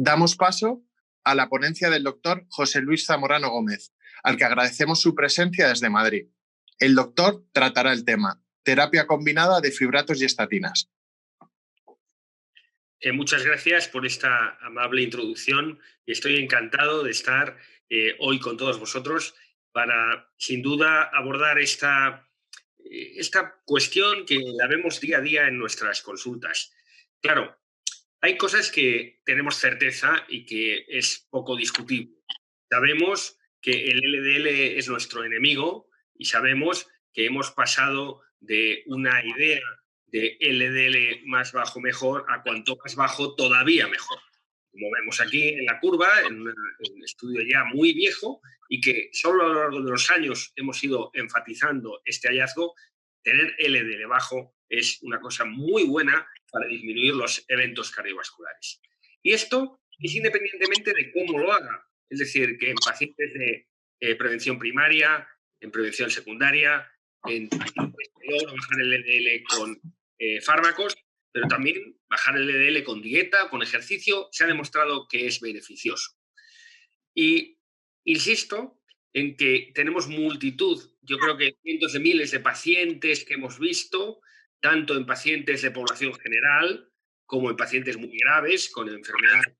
damos paso a la ponencia del doctor José Luis Zamorano Gómez, al que agradecemos su presencia desde Madrid. El doctor tratará el tema terapia combinada de fibratos y estatinas. Muchas gracias por esta amable introducción y estoy encantado de estar hoy con todos vosotros para, sin duda, abordar esta cuestión que la vemos día a día en nuestras consultas. Claro, hay cosas que tenemos certeza y que es poco discutible. Sabemos que el LDL es nuestro enemigo y sabemos que hemos pasado de una idea de LDL más bajo mejor a cuanto más bajo todavía mejor. Como vemos aquí en la curva, en un estudio ya muy viejo y que solo a lo largo de los años hemos ido enfatizando este hallazgo, tener LDL bajo es una cosa muy buena para disminuir los eventos cardiovasculares. Y esto es independientemente de cómo lo haga. Es decir, que en pacientes de prevención primaria, en prevención secundaria, en pacientes que logran bajar el LDL con fármacos, pero también bajar el LDL con dieta, con ejercicio, se ha demostrado que es beneficioso. Y insisto en que tenemos multitud, yo creo que cientos de miles de pacientes que hemos visto, tanto en pacientes de población general como en pacientes muy graves, con enfermedades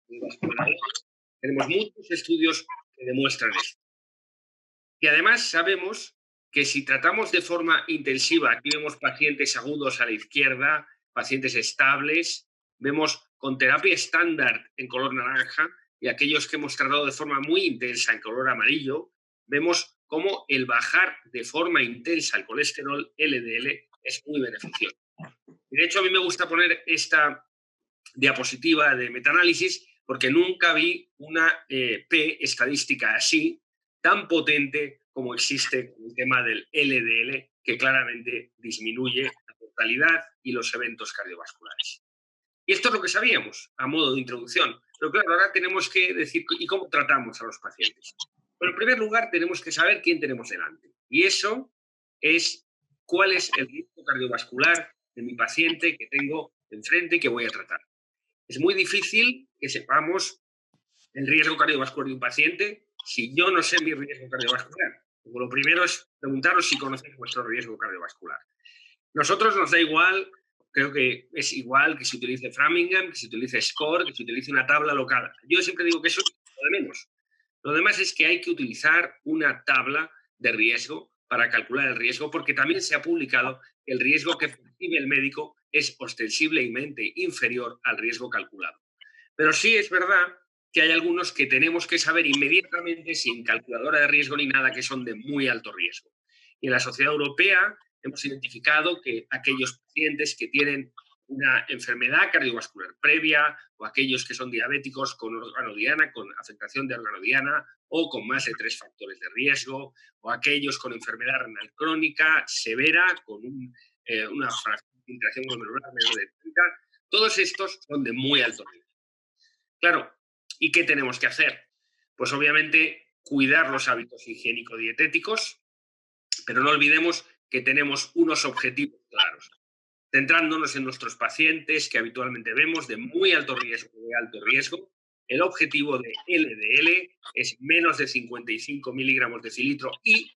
vasculares. Tenemos muchos estudios que demuestran esto. Y además sabemos que si tratamos de forma intensiva, aquí vemos pacientes agudos a la izquierda, pacientes estables, vemos con terapia estándar en color naranja y aquellos que hemos tratado de forma muy intensa en color amarillo, vemos cómo el bajar de forma intensa el colesterol LDL es muy beneficioso. Y de hecho, a mí me gusta poner esta diapositiva de metaanálisis porque nunca vi una P estadística así, tan potente como existe con el tema del LDL, que claramente disminuye la mortalidad y los eventos cardiovasculares. Y esto es lo que sabíamos, a modo de introducción. Pero claro, ahora tenemos que decir, ¿y cómo tratamos a los pacientes? Bueno, en primer lugar, tenemos que saber quién tenemos delante. Y eso es cuál es el riesgo cardiovascular de mi paciente que tengo enfrente y que voy a tratar. Es muy difícil que sepamos el riesgo cardiovascular de un paciente si yo no sé mi riesgo cardiovascular. Como lo primero es preguntaros si conocéis vuestro riesgo cardiovascular. Nosotros nos da igual, creo que es igual que se utilice Framingham, que se utilice SCORE, que se utilice una tabla local. Yo siempre digo que eso es lo de menos. Lo demás es que hay que utilizar una tabla de riesgo para calcular el riesgo, porque también se ha publicado que el riesgo que percibe el médico es ostensiblemente inferior al riesgo calculado. Pero sí es verdad que hay algunos que tenemos que saber inmediatamente, sin calculadora de riesgo ni nada, que son de muy alto riesgo. Y en la Sociedad Europea hemos identificado que aquellos pacientes que tienen una enfermedad cardiovascular previa o aquellos que son diabéticos con organodiana, con afectación de organodiana o con más de 3 factores de riesgo, o aquellos con enfermedad renal crónica severa con una filtración glomerular menor de 30, todos estos son de muy alto riesgo. Claro, ¿y qué tenemos que hacer? Pues obviamente cuidar los hábitos higiénico-dietéticos, pero no olvidemos que tenemos unos objetivos claros, centrándonos en nuestros pacientes que habitualmente vemos de muy alto riesgo o de alto riesgo. El objetivo de LDL es menos de 55 miligramos de decilitro y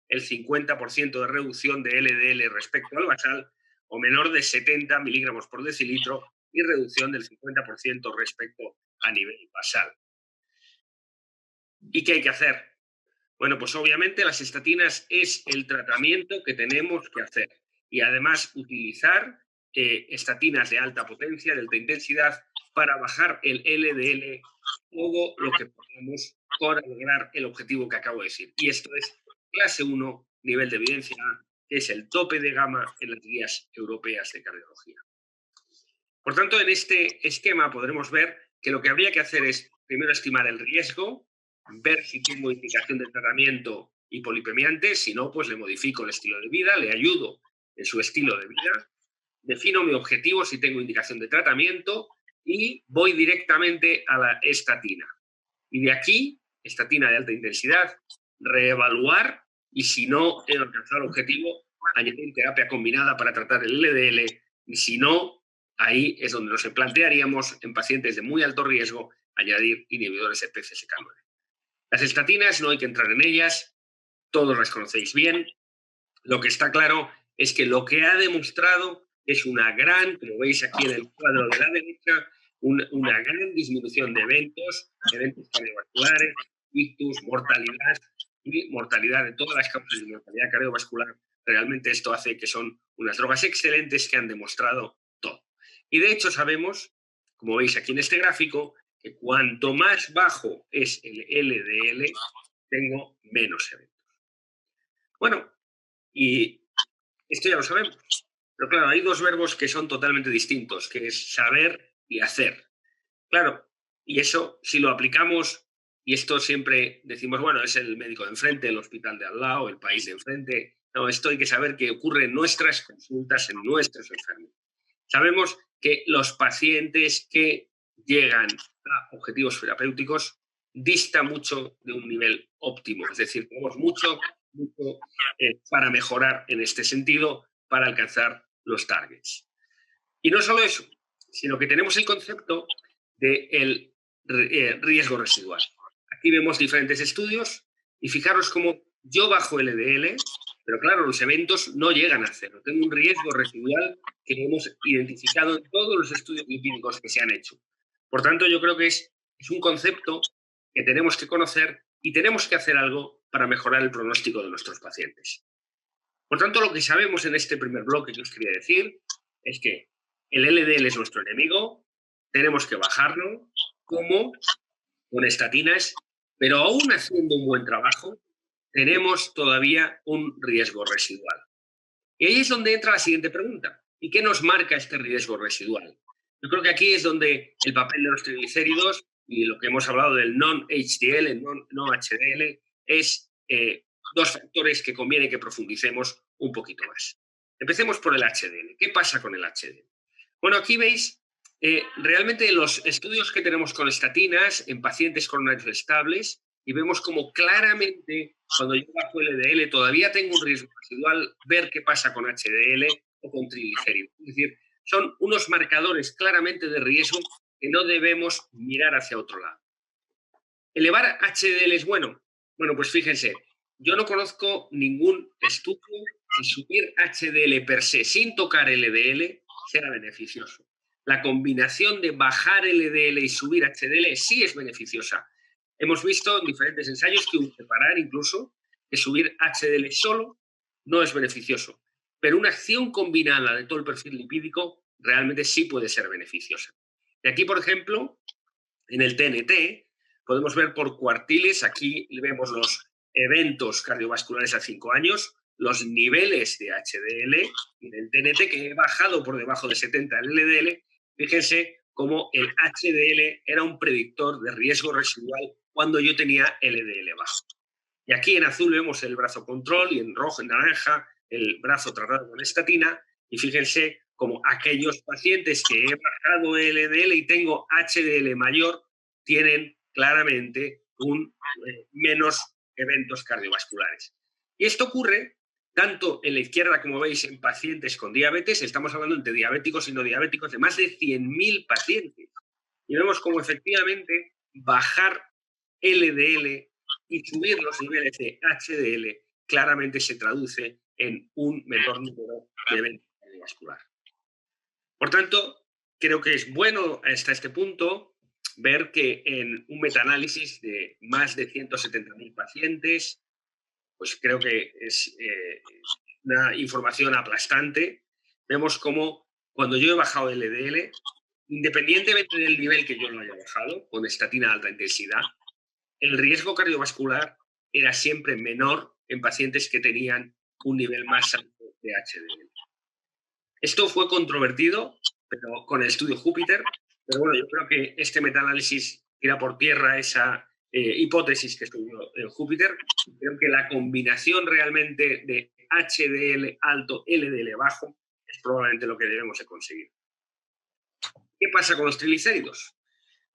el 50% de reducción de LDL respecto al basal o menor de 70 miligramos por decilitro y reducción del 50% respecto a nivel basal. ¿Y qué hay que hacer? Bueno, pues obviamente las estatinas es el tratamiento que tenemos que hacer y además utilizar estatinas de alta potencia, de alta intensidad, para bajar el LDL todo lo que podamos para lograr el objetivo que acabo de decir. Y esto es clase 1, nivel de evidencia A, que es el tope de gama en las guías europeas de cardiología. Por tanto, en este esquema podremos ver que lo que habría que hacer es primero estimar el riesgo, ver si tengo indicación de tratamiento hipolipemiante, si no, pues le modifico el estilo de vida, le ayudo en su estilo de vida, defino mi objetivo si tengo indicación de tratamiento y voy directamente a la estatina. Y de aquí, estatina de alta intensidad, reevaluar y si no he alcanzado el objetivo, añadir terapia combinada para tratar el LDL y si no, ahí es donde nos plantearíamos en pacientes de muy alto riesgo añadir inhibidores de PCSK9. Las estatinas no hay que entrar en ellas, todos las conocéis bien. Lo que está claro es que lo que ha demostrado es una gran, como veis aquí en el cuadro de la derecha, una gran disminución de eventos cardiovasculares, ictus, mortalidad y mortalidad de todas las causas de mortalidad cardiovascular. Realmente esto hace que son unas drogas excelentes que han demostrado todo. Y de hecho sabemos, como veis aquí en este gráfico, que cuanto más bajo es el LDL, tengo menos eventos. Bueno, y esto ya lo sabemos. Pero claro, hay dos verbos que son totalmente distintos, que es saber y hacer. Claro, y eso si lo aplicamos, y esto siempre decimos, bueno, es el médico de enfrente, el hospital de al lado, el país de enfrente. No, esto hay que saber que ocurre en nuestras consultas, en nuestros enfermos. Sabemos que los pacientes que llegan a objetivos terapéuticos dista mucho de un nivel óptimo. Es decir, tenemos mucho para mejorar en este sentido, para alcanzar los targets. Y no solo eso, sino que tenemos el concepto del riesgo residual. Aquí vemos diferentes estudios y fijaros cómo yo bajo LDL, pero claro, los eventos no llegan a cero. Tengo un riesgo residual que hemos identificado en todos los estudios lipídicos que se han hecho. Por tanto, yo creo que es un concepto que tenemos que conocer y tenemos que hacer algo para mejorar el pronóstico de nuestros pacientes. Por tanto, lo que sabemos en este primer bloque que os quería decir es que el LDL es nuestro enemigo, tenemos que bajarlo, como con estatinas, pero aún haciendo un buen trabajo, tenemos todavía un riesgo residual. Y ahí es donde entra la siguiente pregunta. ¿Y qué nos marca este riesgo residual? Yo creo que aquí es donde el papel de los triglicéridos y lo que hemos hablado del non-HDL, el no-HDL, es dos factores que conviene que profundicemos un poquito más. Empecemos por el HDL. ¿Qué pasa con el HDL? Bueno, aquí veis realmente los estudios que tenemos con estatinas en pacientes coronarios estables y vemos como claramente cuando yo bajo LDL todavía tengo un riesgo residual, ver qué pasa con HDL o con triglicéridos. Es decir, son unos marcadores claramente de riesgo que no debemos mirar hacia otro lado. ¿Elevar HDL es bueno? Bueno, pues fíjense, yo no conozco ningún estudio que subir HDL per se sin tocar LDL sea beneficioso. La combinación de bajar LDL y subir HDL sí es beneficiosa. Hemos visto en diferentes ensayos que separar incluso que subir HDL solo no es beneficioso, pero una acción combinada de todo el perfil lipídico realmente sí puede ser beneficiosa. Y aquí, por ejemplo, en el TNT podemos ver por cuartiles, aquí vemos los eventos cardiovasculares a 5 años, los niveles de HDL y en el TNT que he bajado por debajo de 70 el LDL, fíjense cómo el HDL era un predictor de riesgo residual cuando yo tenía LDL bajo. Y aquí en azul vemos el brazo control y en rojo, en naranja, el brazo tratado con estatina. Y fíjense como aquellos pacientes que he bajado LDL y tengo HDL mayor tienen claramente menos eventos cardiovasculares. Y esto ocurre tanto en la izquierda, como veis, en pacientes con diabetes. Estamos hablando entre diabéticos y no diabéticos de más de 100.000 pacientes. Y vemos cómo efectivamente bajar LDL y subir los niveles de HDL claramente se traduce en un menor número de eventos cardiovasculares. Por tanto, creo que es bueno hasta este punto ver que en un metaanálisis de más de 170.000 pacientes, pues creo que es una información aplastante. Vemos cómo cuando yo he bajado el LDL, independientemente del nivel que yo lo haya bajado, con estatina de alta intensidad, el riesgo cardiovascular era siempre menor en pacientes que tenían un nivel más alto de HDL. Esto fue controvertido pero con el estudio Júpiter, pero bueno, yo creo que este metaanálisis tira por tierra esa hipótesis que estudió Júpiter. Creo que la combinación realmente de HDL alto, LDL bajo, es probablemente lo que debemos de conseguir. ¿Qué pasa con los triglicéridos?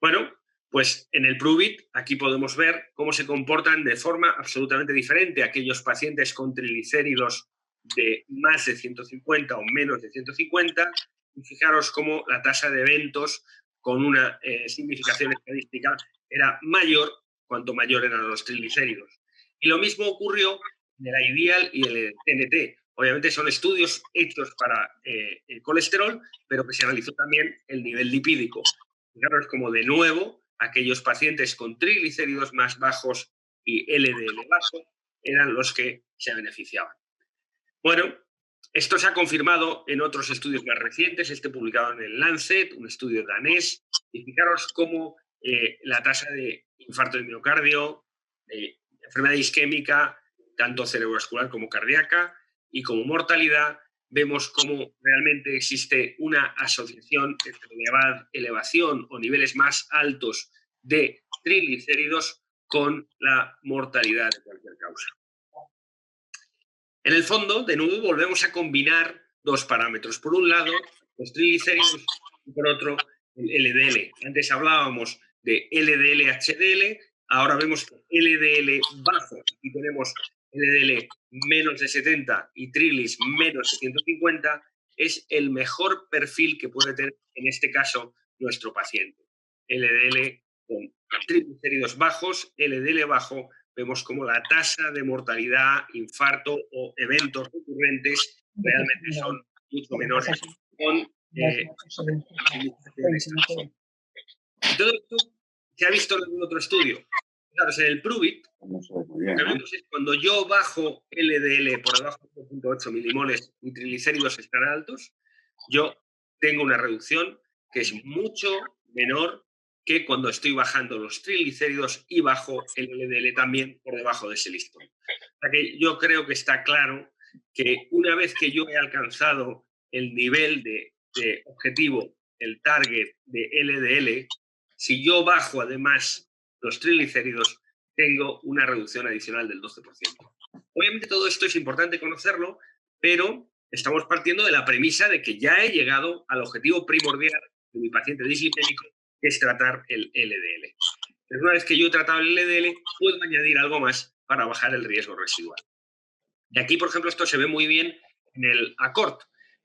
Bueno, pues en el PROOVIT aquí podemos ver cómo se comportan de forma absolutamente diferente aquellos pacientes con triglicéridos de más de 150 o menos de 150 y fijaros cómo la tasa de eventos con una significación estadística era mayor cuanto mayor eran los triglicéridos. Y lo mismo ocurrió en el IDEAL y el TNT. Obviamente son estudios hechos para el colesterol, pero que se analizó también el nivel lipídico. Fijaros como de nuevo aquellos pacientes con triglicéridos más bajos y LDL bajo eran los que se beneficiaban. Bueno, esto se ha confirmado en otros estudios más recientes, este publicado en el Lancet, un estudio danés, y fijaros cómo la tasa de infarto de miocardio, enfermedad isquémica, tanto cerebrovascular como cardíaca, y como mortalidad, vemos cómo realmente existe una asociación entre elevación o niveles más altos de triglicéridos con la mortalidad de cualquier causa. En el fondo, de nuevo, volvemos a combinar dos parámetros. Por un lado, los triglicéridos y por otro, el LDL. Antes hablábamos de LDL-HDL, ahora vemos que LDL bajo. Aquí tenemos LDL menos de 70 y triglis menos de 150. Es el mejor perfil que puede tener, en este caso, nuestro paciente. LDL con triglicéridos bajos, LDL bajo, vemos como la tasa de mortalidad, infarto o eventos recurrentes realmente son mucho menores con y todo esto se ha visto en algún otro estudio. Claro, en el PRUVIT, lo que vemos es cuando yo bajo LDL por debajo de 0.8 milimoles y triglicéridos están altos, yo tengo una reducción que es mucho menor que cuando estoy bajando los triglicéridos y bajo el LDL también por debajo de ese listón. O sea que yo creo que está claro que una vez que yo he alcanzado el nivel de objetivo, el target de LDL, si yo bajo además los triglicéridos, tengo una reducción adicional del 12%. Obviamente todo esto es importante conocerlo, pero estamos partiendo de la premisa de que ya he llegado al objetivo primordial de mi paciente dislipémico, que es tratar el LDL. Pero una vez que yo he tratado el LDL, puedo añadir algo más para bajar el riesgo residual. Y aquí, por ejemplo, esto se ve muy bien en el ACORD.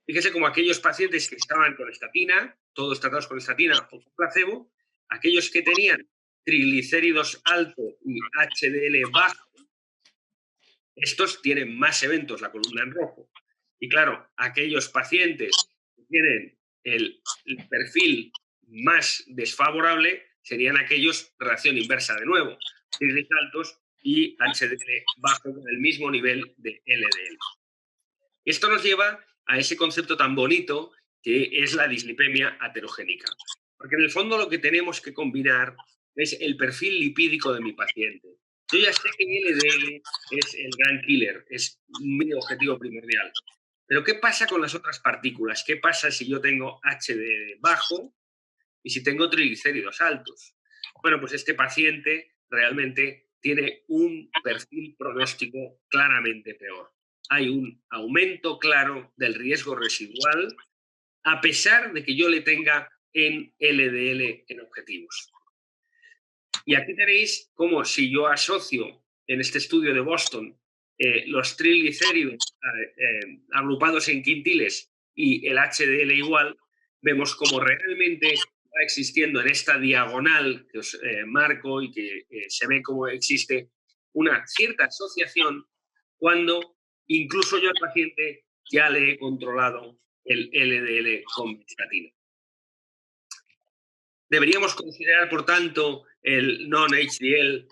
Fíjese como aquellos pacientes que estaban con estatina, todos tratados con estatina o con placebo, aquellos que tenían triglicéridos altos y HDL bajo, estos tienen más eventos, la columna en rojo. Y claro, aquellos pacientes que tienen el perfil más desfavorable serían aquellos reacción inversa de nuevo, triglicéridos altos y HDL bajo con el mismo nivel de LDL. Esto nos lleva a ese concepto tan bonito que es la dislipemia aterogénica. Porque en el fondo lo que tenemos que combinar es el perfil lipídico de mi paciente. Yo ya sé que LDL es el gran killer, es mi objetivo primordial. Pero ¿qué pasa con las otras partículas? ¿Qué pasa si yo tengo HDL bajo y si tengo triglicéridos altos? Bueno, pues este paciente realmente tiene un perfil pronóstico claramente peor. Hay un aumento claro del riesgo residual a pesar de que yo le tenga en LDL en objetivos. Y aquí tenéis cómo si yo asocio en este estudio de Boston los triglicéridos agrupados en quintiles y el HDL igual, vemos cómo realmente va existiendo en esta diagonal que os marco y que se ve cómo existe una cierta asociación cuando incluso yo al paciente ya le he controlado el LDL con estatina. Deberíamos considerar, por tanto, el non-HDL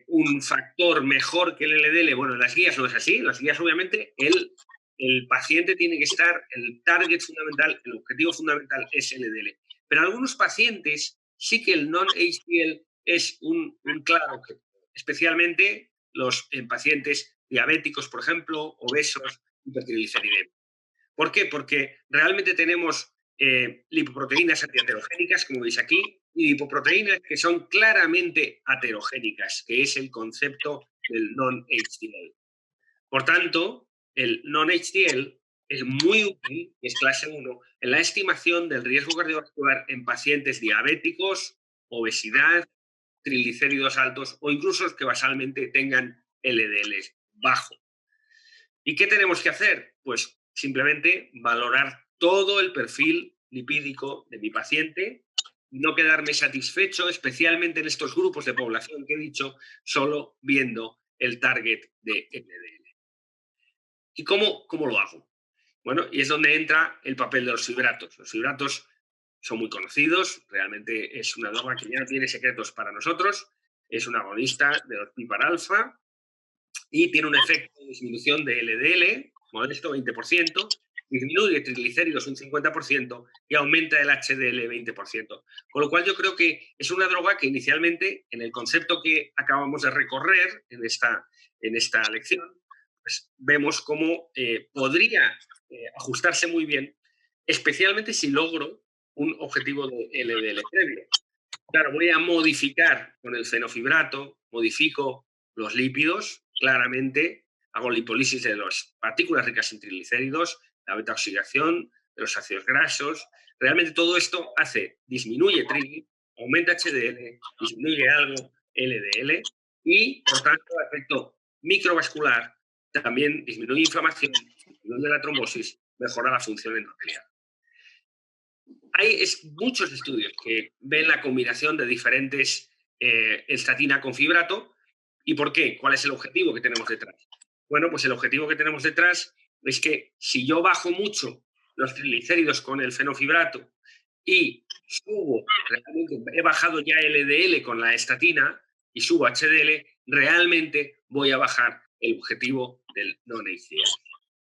un factor mejor que el LDL. Bueno, en las guías no es así. En las guías, obviamente, el paciente tiene que estar, el target fundamental, el objetivo fundamental es LDL. Pero en algunos pacientes sí que el non-HDL es un claro objetivo, especialmente en pacientes diabéticos, por ejemplo, obesos, hipertrigliceridemias. ¿Por qué? Porque realmente tenemos lipoproteínas antiaterogénicas, como veis aquí, y lipoproteínas que son claramente aterogénicas, que es el concepto del non-HDL. Por tanto, el non-HDL es muy útil, es clase 1, en la estimación del riesgo cardiovascular en pacientes diabéticos, obesidad, triglicéridos altos o incluso que basalmente tengan LDL bajo. ¿Y qué tenemos que hacer? Pues simplemente valorar todo el perfil lipídico de mi paciente, no quedarme satisfecho, especialmente en estos grupos de población que he dicho, solo viendo el target de LDL. ¿Y cómo lo hago? Bueno, y es donde entra el papel de los fibratos. Los fibratos son muy conocidos, realmente es una droga que ya no tiene secretos para nosotros, es un agonista de los PPAR-alfa y tiene un efecto de disminución de LDL, modesto 20%, disminuye triglicéridos un 50% y aumenta el HDL 20%. Con lo cual yo creo que es una droga que inicialmente, en el concepto que acabamos de recorrer en esta lección, pues vemos cómo podría ajustarse muy bien, especialmente si logro un objetivo de LDL previo. Claro, voy a modificar con el fenofibrato, modifico los lípidos, claramente, hago lipólisis de las partículas ricas en triglicéridos, la beta-oxidación de los ácidos grasos. Realmente todo esto disminuye trigli, aumenta HDL, disminuye algo LDL y, por tanto, el efecto microvascular también disminuye inflamación, disminuye la trombosis, mejora la función endotelial. Hay muchos estudios que ven la combinación de diferentes estatina con fibrato. ¿Y por qué? ¿Cuál es el objetivo que tenemos detrás? Bueno, pues el objetivo que tenemos detrás es que si yo bajo mucho los triglicéridos con el fenofibrato y realmente he bajado ya LDL con la estatina y subo HDL, realmente voy a bajar el objetivo del non-HDL.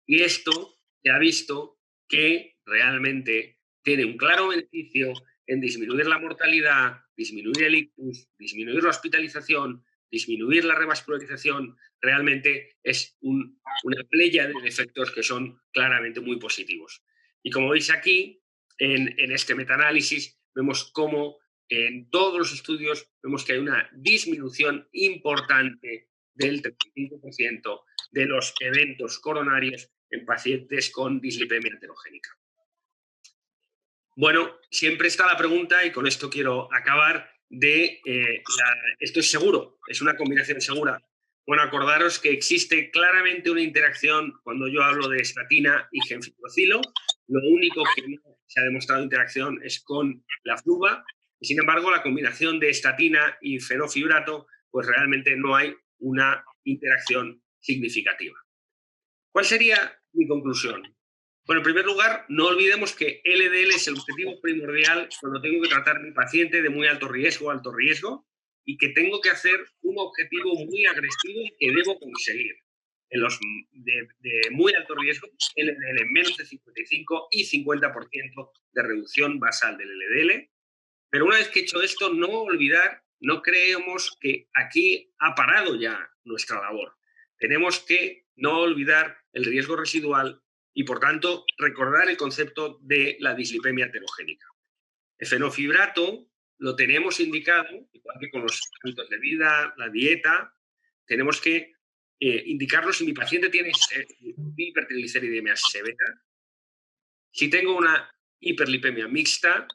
Y esto se ha visto que realmente tiene un claro beneficio en disminuir la mortalidad, disminuir el ictus, disminuir la hospitalización, disminuir la revascularización. Realmente es una playa de efectos que son claramente muy positivos. Y como veis aquí, en este metaanálisis, vemos cómo en todos los estudios vemos que hay una disminución importante del 35% de los eventos coronarios en pacientes con dislipemia heterogénica. Bueno, siempre está la pregunta, y con esto quiero acabar, ¿esto es seguro? ¿Es una combinación segura? Bueno, acordaros que existe claramente una interacción cuando yo hablo de estatina y gemcitabine. Lo único que no se ha demostrado interacción es con la fluba. Y sin embargo, la combinación de estatina y fenofibrato, pues realmente no hay una interacción significativa. ¿Cuál sería mi conclusión? Bueno, en primer lugar, no olvidemos que LDL es el objetivo primordial cuando tengo que tratar a mi paciente de muy alto riesgo, y que tengo que hacer un objetivo muy agresivo y que debo conseguir. En los de muy alto riesgo, LDL menos de 55 y 50% de reducción basal del LDL. Pero una vez que he hecho esto, no creemos que aquí ha parado ya nuestra labor. Tenemos que no olvidar el riesgo residual y, por tanto, recordar el concepto de la dislipemia heterogénica. El fenofibrato lo tenemos indicado, igual que con los hábitos de vida, la dieta, tenemos que indicarlo si mi paciente tiene hipertrigliceridemia severa, si tengo una hiperlipemia mixta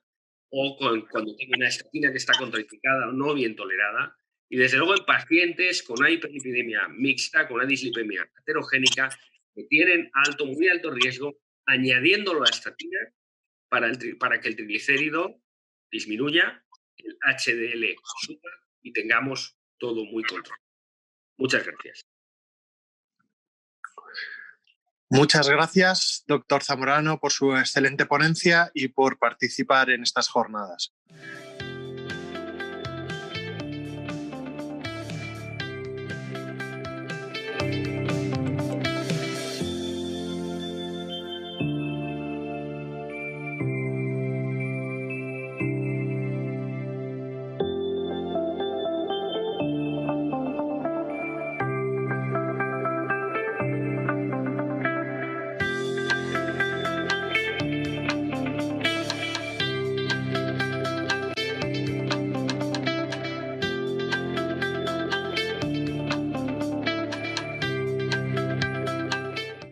o cuando tengo una estatina que está contraindicada o no bien tolerada. Y desde luego en pacientes con una hiperlipidemia mixta, con una dislipemia heterogénica, que tienen muy alto riesgo, añadiéndolo a la estatina para que el triglicérido disminuya, el HDL suba y tengamos todo muy controlado. Muchas gracias. Muchas gracias, doctor Zamorano, por su excelente ponencia y por participar en estas jornadas.